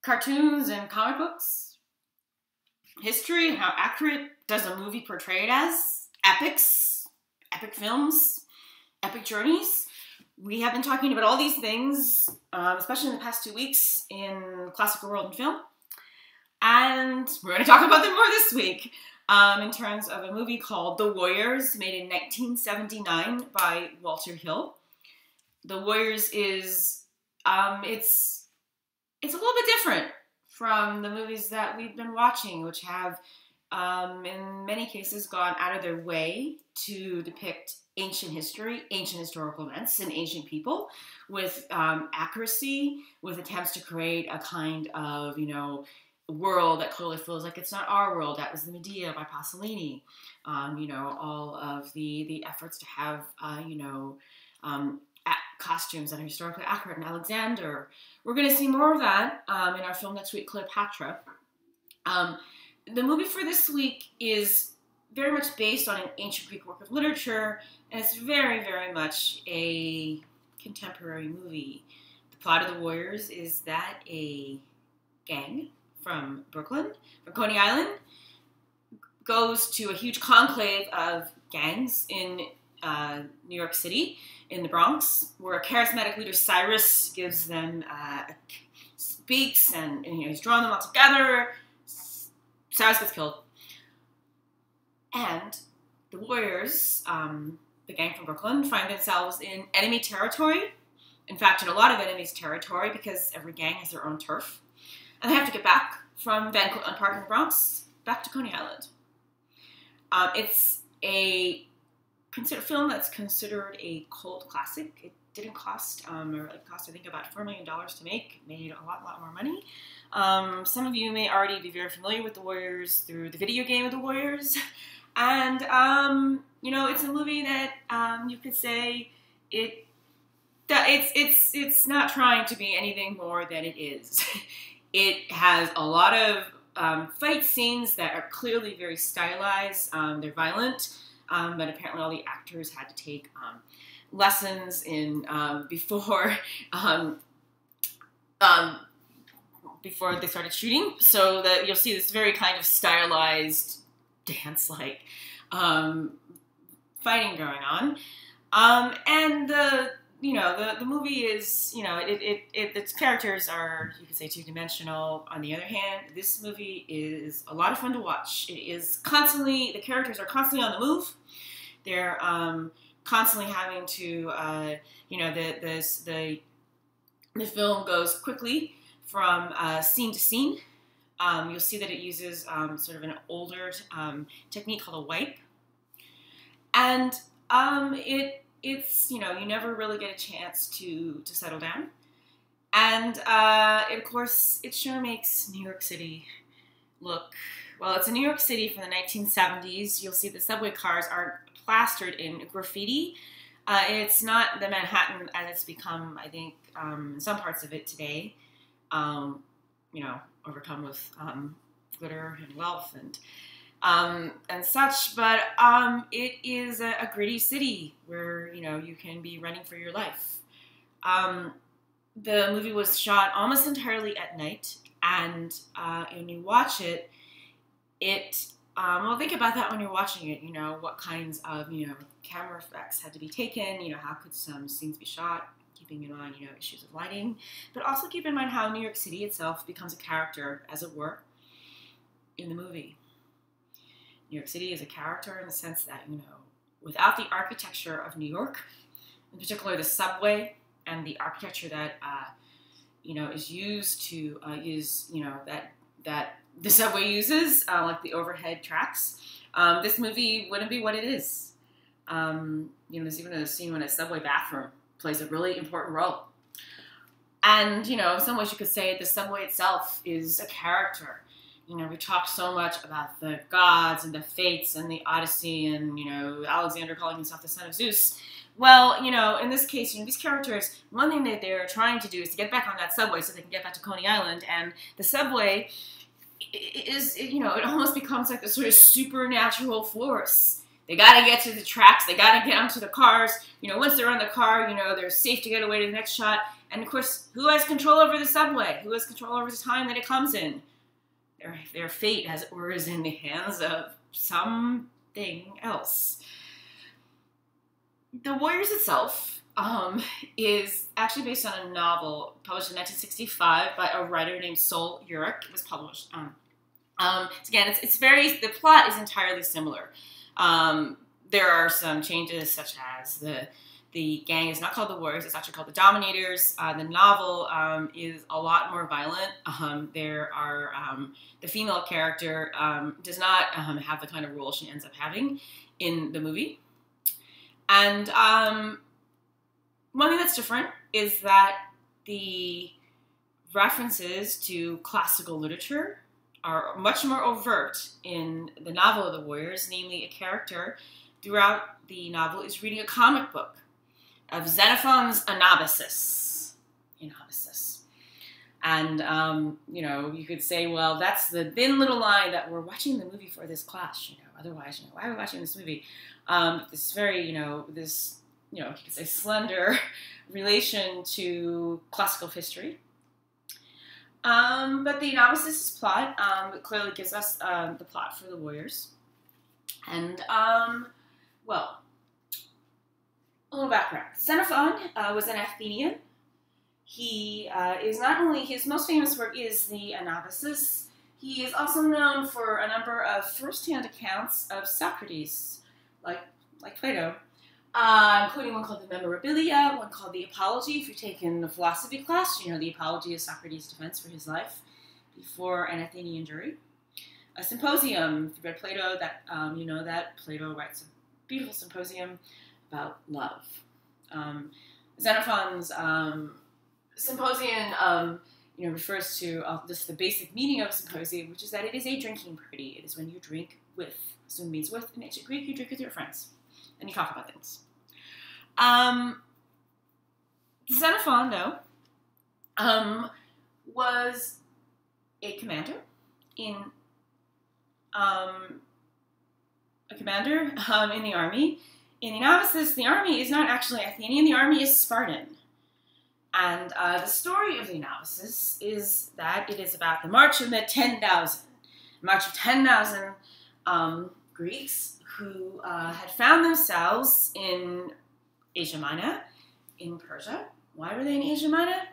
cartoons and comic books, history, how accurate does a movie portray it as, epics, epic films, epic journeys. We have been talking about all these things, especially in the past 2 weeks in classical world and film. And we're going to talk about them more this week in terms of a movie called The Warriors, made in 1979 by Walter Hill. The Warriors is, it's a little bit different from the movies that we've been watching, which have, in many cases, gone out of their way to depict ancient history, ancient historical events, and ancient people with accuracy, with attempts to create a kind of, world that clearly feels like it's not our world. That was the Medea by Pasolini. All of the efforts to have, costumes that are historically accurate in Alexander. We're going to see more of that in our film next week, Cleopatra. The movie for this week is very much based on an ancient Greek work of literature, and it's very, very much a contemporary movie. The plot of The Warriors is that a gang from Brooklyn, from Coney Island, goes to a huge conclave of gangs in New York City, in the Bronx, where a charismatic leader, Cyrus, gives them, speaks, and he's drawing them all together. Cyrus gets killed. And the Warriors, the gang from Brooklyn, find themselves in enemy territory. In fact, in a lot of enemies' territory, because every gang has their own turf. And they have to get back from Van Cortlandt Park in the Bronx back to Coney Island. It's a film that's considered a cult classic. It didn't cost, I think about $4 million to make. It made a lot more money. Some of you may already be very familiar with The Warriors through the video game of The Warriors. And, it's a movie that you could say it's not trying to be anything more than it is. It has a lot of fight scenes that are clearly very stylized. They're violent, but apparently all the actors had to take lessons in before they started shooting, so that you'll see this very kind of stylized dance-like fighting going on, and the movie is, its characters are, you could say, two-dimensional. On the other hand, this movie is a lot of fun to watch. It is constantly, the characters are constantly on the move. They're constantly having to, the film goes quickly from scene to scene. You'll see that it uses sort of an older technique called a wipe. And it's, you never really get a chance to settle down. And, of course, it sure makes New York City look, well, it's a New York City from the 1970s. You'll see the subway cars are plastered in graffiti. It's not the Manhattan as it's become, I think, in some parts of it today, overcome with glitter and wealth and such, but it is a gritty city where, you can be running for your life. The movie was shot almost entirely at night, and when you watch it, well, think about that when you're watching it, what kinds of, camera effects had to be taken, how could some scenes be shot, keeping in mind, issues of lighting, but also keep in mind how New York City itself becomes a character, as it were, in the movie. New York City is a character in the sense that, without the architecture of New York, in particular the subway and the architecture that, is used to that the subway uses, like the overhead tracks, this movie wouldn't be what it is. There's even a scene when a subway bathroom plays a really important role. And, in some ways you could say the subway itself is a character. We talk so much about the gods and the fates and the Odyssey and, Alexander calling himself the son of Zeus. Well, in this case, these characters, one thing that they're trying to do is to get back on that subway so they can get back to Coney Island. And the subway is, it almost becomes like this sort of supernatural force They gotta get to the tracks. They gotta get onto the cars. You know, once they're on the car, you know, they're safe to get away to the next shot. And of course, who has control over the subway? Who has control over the time that it comes in? Their fate, as it were, is in the hands of something else. The Warriors itself is actually based on a novel published in 1965 by a writer named Sol Urich. It was published. Again, the plot is entirely similar. There are some changes, such as the gang is not called the Warriors, it's actually called the Dominators. The novel is a lot more violent. The female character does not have the kind of role she ends up having in the movie. And one thing that's different is that the references to classical literature are much more overt in the novel of the Warriors. Namely, a character throughout the novel is reading a comic book of Xenophon's Anabasis. And, you know, you could say, well, that's the thin little line that we're watching the movie for this class, you know. Otherwise, you know, why are we watching this movie? This very, you could say slender relation to classical history. But the Anabasis plot clearly gives us the plot for the Warriors. And, well, a little background. Xenophon was an Athenian. He is not only, his most famous work is the Anabasis. He is also known for a number of first-hand accounts of Socrates, like Plato, including one called the Memorabilia, one called the Apology. If you've taken the philosophy class, you know the Apology is Socrates' defense for his life before an Athenian jury. A symposium by Plato that, you know that Plato writes a beautiful symposium about love. Xenophon's symposium, refers to just the basic meaning of a symposium, which is that it is a drinking party. It is when you drink with. Assume means with. In ancient Greek, you drink with your friends, and you talk about things. Xenophon, though, was a commander in the army. In Anabasis, the army is not actually Athenian. The army is Spartan. And the story of the Anabasis is that it is about the march of the 10,000. March of 10,000 Greeks who had found themselves in Asia Minor, in Persia. Why were they in Asia Minor?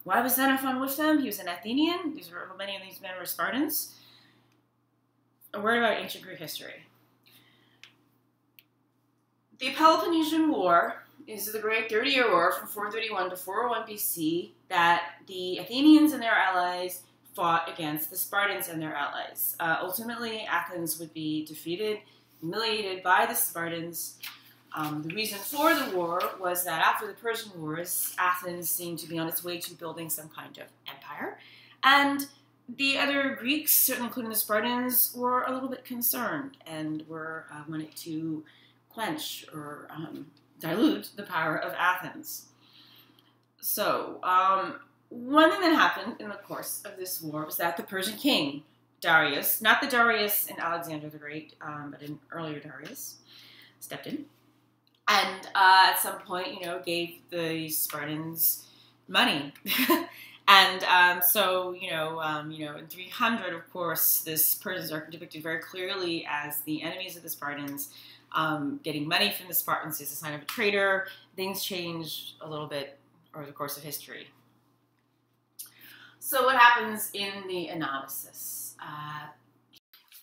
Why was Xenophon with them? He was an Athenian. Many of these men were Spartans. A word about ancient Greek history. The Peloponnesian War is the great 30-year war from 431 to 401 BC that the Athenians and their allies fought against the Spartans and their allies. Ultimately, Athens would be defeated, humiliated by the Spartans. The reason for the war was that after the Persian Wars, Athens seemed to be on its way to building some kind of empire. And the other Greeks, certainly including the Spartans, were a little bit concerned and wanted to quench or dilute the power of Athens. So, one thing that happened in the course of this war was that the Persian king, Darius, not the Darius in Alexander the Great, but an earlier Darius, stepped in. And at some point, gave the Spartans money. And so, in 300, of course, the Persians are depicted very clearly as the enemies of the Spartans. Getting money from the Spartans is a sign of a traitor. Things change a little bit over the course of history. So what happens in the Anabasis?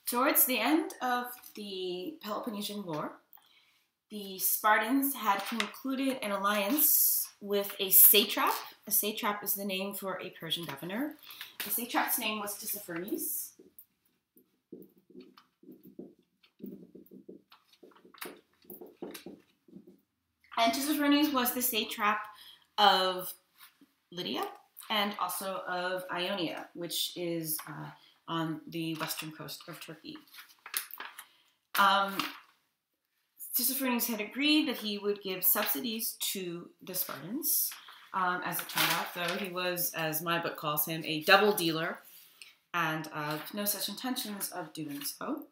Towards the end of the Peloponnesian War, the Spartans had concluded an alliance with a satrap. A satrap is the name for a Persian governor. The satrap's name was Tissaphernes. And Xenophon was the satrap of Lydia and also of Ionia, which is on the western coast of Turkey. Xenophon had agreed that he would give subsidies to the Spartans. As it turned out, though, he was, as my book calls him, a double dealer and no such intentions of doing so.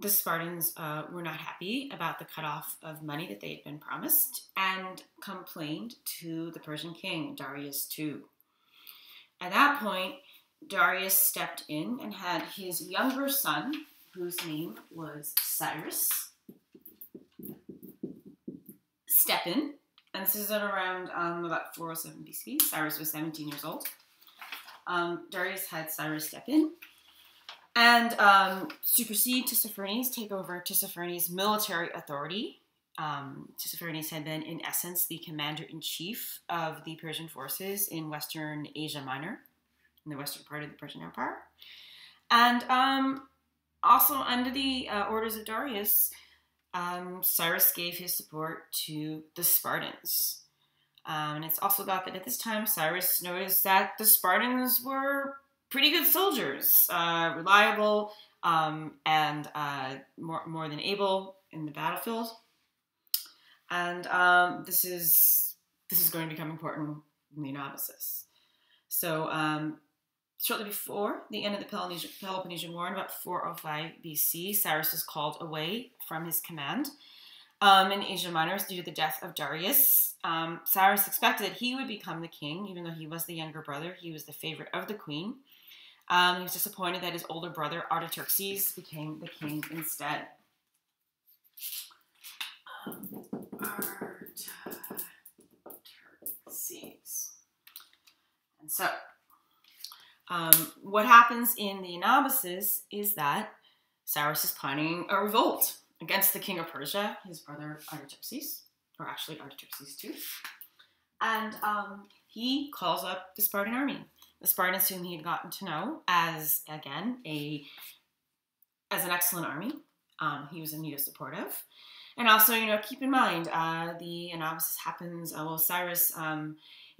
the Spartans were not happy about the cutoff of money that they had been promised and complained to the Persian king, Darius II. At that point, Darius stepped in and had his younger son, whose name was Cyrus, step in. And this is at around about 407 BC. Cyrus was 17 years old. Darius had Cyrus step in and supersede Tissaphernes, take over Tissaphernes' military authority. Tissaphernes had been, in essence, the commander-in-chief of the Persian forces in Western Asia Minor, in the western part of the Persian Empire. And also under the orders of Darius, Cyrus gave his support to the Spartans. And it's also thought that at this time, Cyrus noticed that the Spartans were pretty good soldiers, reliable, and more than able in the battlefield. And this is going to become important in the Anabasis. So shortly before the end of the Peloponnesian War, in about 405 BC, Cyrus was called away from his command in Asia Minor due to the death of Darius. Cyrus expected that he would become the king, even though he was the younger brother. He was the favorite of the queen. He was disappointed that his older brother, Artaxerxes, became the king instead. Artaxerxes. And so, what happens in the Anabasis is that Cyrus is planning a revolt against the king of Persia, his brother Artaxerxes, or actually Artaxerxes II. And he calls up the Spartan army. The Spartans, whom he had gotten to know as, again, as an excellent army. He was in need of support of. And also, keep in mind, the Anabasis happens, Cyrus,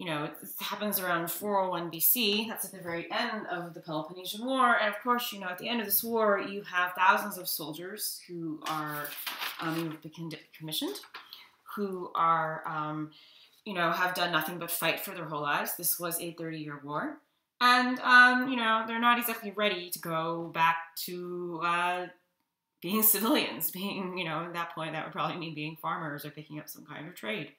it happens around 401 BC. That's at the very end of the Peloponnesian War. And of course, at the end of this war, you have thousands of soldiers who are commissioned, who are, have done nothing but fight for their whole lives. This was a 30-year war. And, they're not exactly ready to go back to being civilians, at that point, that would probably mean being farmers or picking up some kind of trade.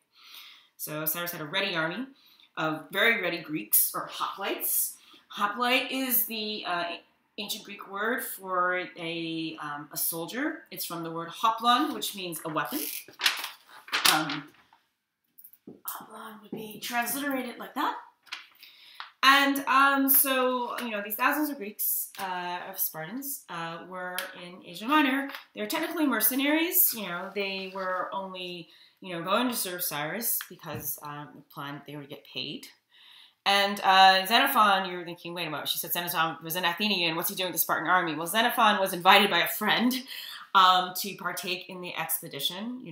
So Cyrus had a ready army of very ready Greeks, or hoplites. Hoplite is the ancient Greek word for a soldier. It's from the word hoplon, which means a weapon. Hoplon would be transliterated like that. And so, these thousands of Greeks, of Spartans, were in Asia Minor. They were technically mercenaries. They were only, going to serve Cyrus because the plan they would get paid. And Xenophon, you're thinking, wait a moment, she said Xenophon was an Athenian. What's he doing with the Spartan army? Well, Xenophon was invited by a friend to partake in the expedition,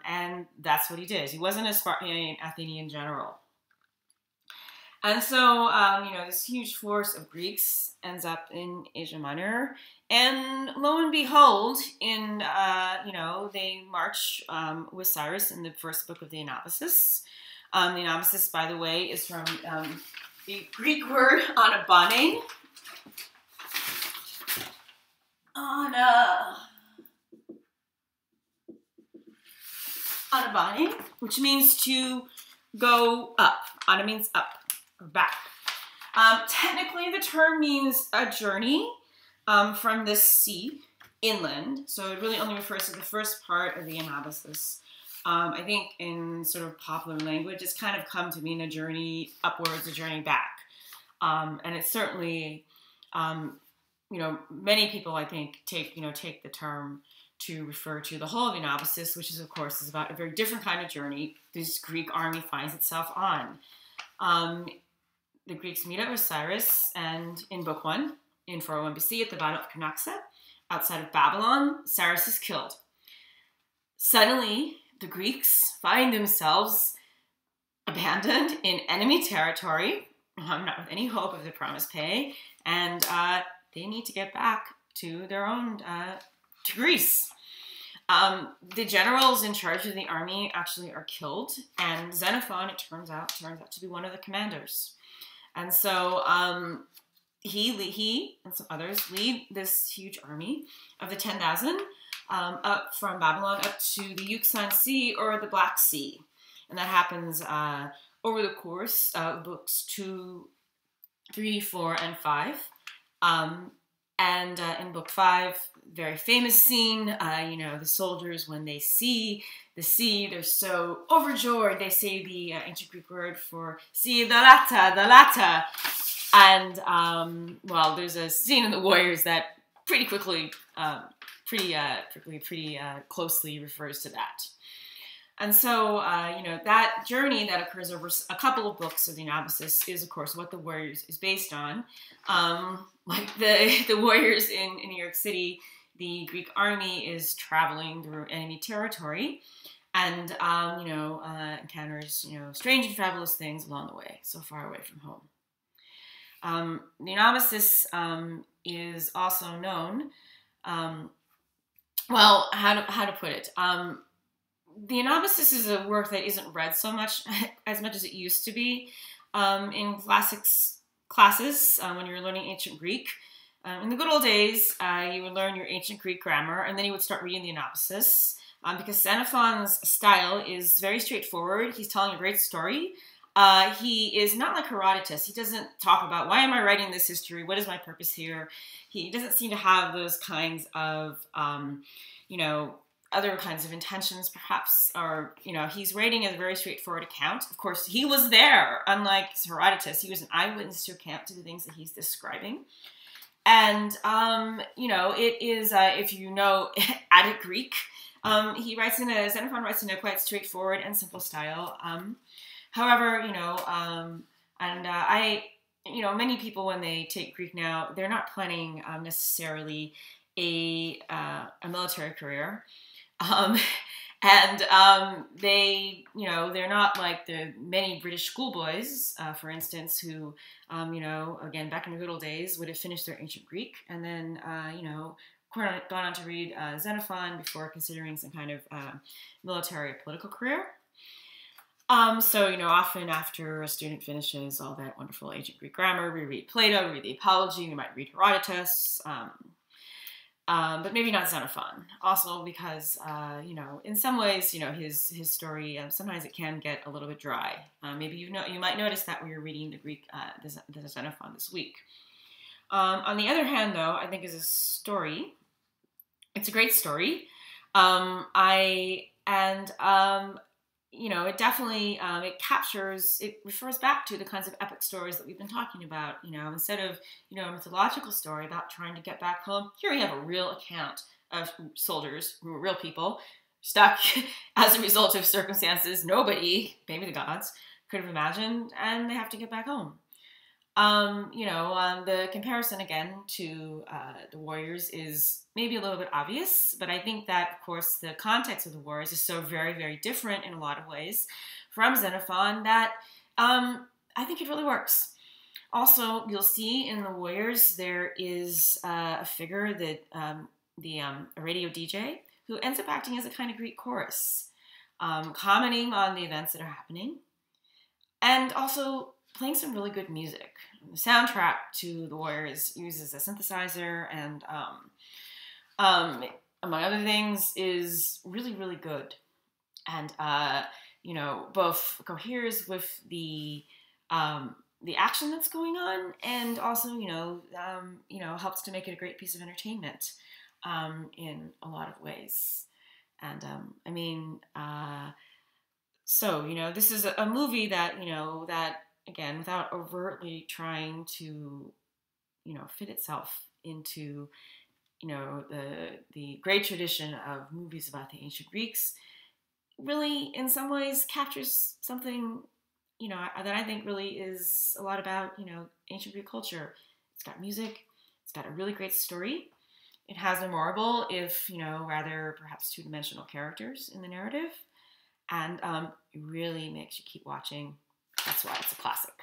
and that's what he did. He wasn't a Spartan Athenian general. And so, this huge force of Greeks ends up in Asia Minor, and lo and behold, they march with Cyrus in the first book of the Anabasis. The Anabasis, by the way, is from the Greek word anabane. Anabane, which means to go up. Ana means up. Back. Technically, the term means a journey from the sea inland, so it really only refers to the first part of the Anabasis. I think in sort of popular language, it's kind of come to mean a journey upwards, a journey back. And it's certainly, many people, I think, take the term to refer to the whole of the Anabasis, which is, of course, is about a very different kind of journey this Greek army finds itself on. The Greeks meet up with Cyrus, and in Book 1, in 401 BC, at the Battle of Cunaxa, outside of Babylon, Cyrus is killed. Suddenly, the Greeks find themselves abandoned in enemy territory, not with any hope of the promised pay, and they need to get back to their own, to Greece. The generals in charge of the army actually are killed, and Xenophon, it turns out to be one of the commanders. And so he and some others lead this huge army of the 10,000 up from Babylon up to the Euxine Sea or the Black Sea. And that happens over the course of books 2, 3, 4, and 5. And in book 5, very famous scene, the soldiers, when they see the sea, they're so overjoyed. They say the ancient Greek word for sea, the lata. And, there's a scene in the Warriors that pretty quickly, pretty closely refers to that. And so, that journey that occurs over a couple of books of the Anabasis is, of course, what the Warriors is based on. Like the Warriors in New York City, the Greek army is traveling through enemy territory and, encounters, strange and fabulous things along the way, so far away from home. The Anabasis is also known, how to put it? The Anabasis is a work that isn't read so much as it used to be in classes when you were learning ancient Greek. In the good old days, you would learn your ancient Greek grammar, and then you would start reading the Anabasis because Xenophon's style is very straightforward. He's telling a great story. He is not like Herodotus. He doesn't talk about, why am I writing this history? What is my purpose here? He doesn't seem to have those kinds of, other kinds of intentions, perhaps, or, he's writing a very straightforward account. Of course, he was there, unlike Herodotus. He was an eyewitness to account to the things that he's describing. And, it is, if you know Attic Greek, Xenophon writes in a quite straightforward and simple style. However, many people, when they take Greek now, they're not planning necessarily a military career. They're not like the many British schoolboys, for instance, who, again, back in the good old days, would have finished their ancient Greek and then, gone on to read Xenophon before considering some kind of military or political career. Often after a student finishes all that wonderful ancient Greek grammar, we read Plato, we read the Apology, we might read Herodotus, but maybe not Xenophon. Also because, in some ways, his story, sometimes it can get a little bit dry. Maybe you might notice that when you're reading the Greek, the Xenophon this week. On the other hand, though, I think is a story. It's a great story. It definitely, it refers back to the kinds of epic stories that we've been talking about, instead of, a mythological story about trying to get back home. Here we have a real account of soldiers who were real people stuck as a result of circumstances nobody, maybe the gods, could have imagined, and they have to get back home. The comparison again to the Warriors is maybe a little bit obvious, but I think that, of course, the context of the Warriors is so very, very different in a lot of ways from Xenophon that I think it really works. Also, you'll see in the Warriors there is a figure that a radio DJ who ends up acting as a kind of Greek chorus, commenting on the events that are happening, and also playing some really good music. The soundtrack to The Warriors uses a synthesizer and, among other things, is really, really good. And, both coheres with the action that's going on and also, helps to make it a great piece of entertainment in a lot of ways. And, this is a movie that, again, without overtly trying to, fit itself into, the great tradition of movies about the ancient Greeks, really, in some ways, captures something, that I think really is a lot about, ancient Greek culture. It's got music. It's got a really great story. It has memorable, if, rather perhaps two-dimensional characters in the narrative. And it really makes you keep watching. That's why it's a classic.